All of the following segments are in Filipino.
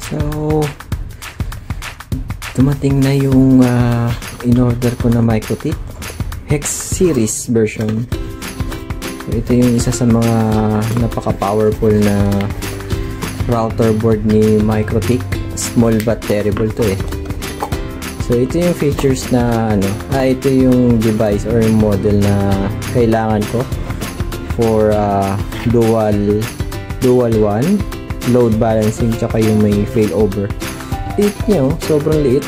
So, dumating na yung in-order ko na MikroTik Hex Series version. So, ito yung isa sa mga napaka-powerful na router board ni MikroTik. Small but terrible to eh. So, ito yung features na ito yung device or yung model na kailangan ko for dual one load balancing, tsaka yung may failover. Liit nyo, sobrang liit.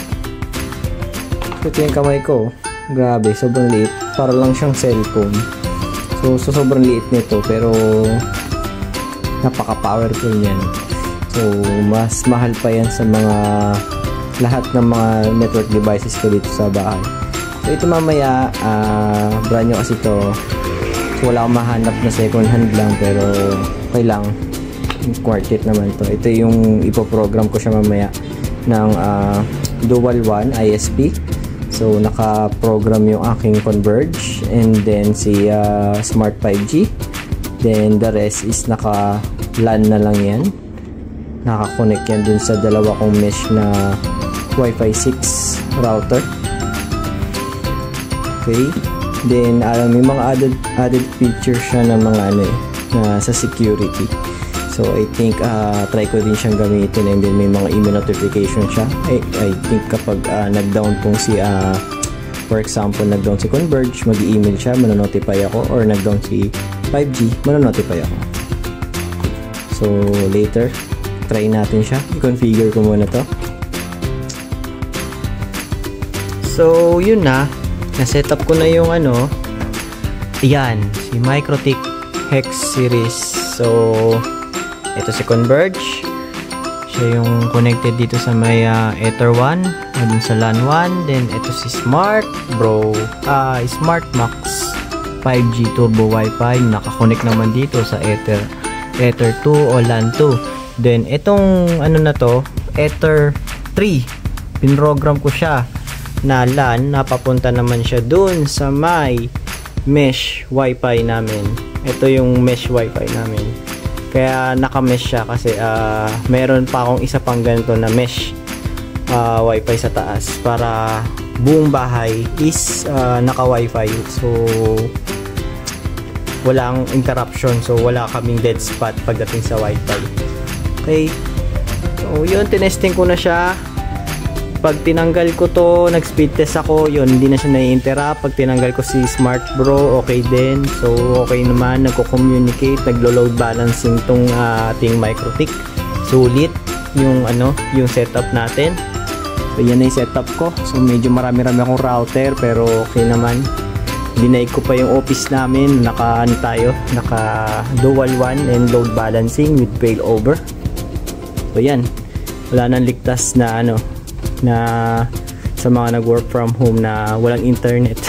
Ito yung kamay ko, grabe, sobrang liit, para lang siyang cellphone. So sobrang liit nito, pero napaka powerful niyan. So mas mahal pa yan sa mga lahat ng mga network devices ko dito sa bahay. So ito mamaya, brand new kasi ito. So, wala akong mahanap na second hand lang, pero okay lang, quartet naman to. Ito yung ipoprogram ko siya mamaya ng dual one ISP. So naka-program yung aking Converge, and then si Smart 5G, then the rest is naka LAN na lang yan. Naka-connect yan dun sa dalawa kong mesh na Wi-Fi 6 router. Okay, then may mga added features siya ng mga na sa security. So I think try ko din siyang gamitin, and then may mga email notification siya. I think kapag nag-down tong si for example nag-down si Converge, mag-email siya, manonotify ako, or nag-down si 5G, manonotify ako. So later try natin siya. I-configure ko muna to. So yun na-setup ko na yung yan, si MikroTik Hex Series. So ito si Converge, siya yung connected dito sa may Ether 1, dun sa LAN 1. Then ito si Smart Smart Max 5G Turbo Wi-Fi, nakakonect naman dito sa Ether 2 o LAN 2. Then itong na to, Ether 3, pinrogram ko siya na LAN, napapunta naman siya dun sa may mesh Wi-Fi namin. Ito yung mesh Wi-Fi namin, kaya naka-mesh siya kasi meron pa akong isa pang ganito na mesh Wi-Fi sa taas, para buong bahay is naka-Wi-Fi. So walang interruption, so wala kaming dead spot pagdating sa Wi-Fi. Okay, so yun, tinesting ko na siya. Pag tinanggal ko to, nag-speed test ako, yun, hindi na siya nai-interrupt. Pag tinanggal ko si Smart Bro, okay din. So okay naman, nagko-communicate, naglo-load balancing tong ating MikroTik. Sulit yung yung setup natin. So yan na yung setup ko. So medyo marami-rami akong router, pero okay naman. Dinaig ko pa yung office namin, naka dual one and load balancing with failover. So yan, wala nang ligtas na na sa mga nag-work from home na walang internet.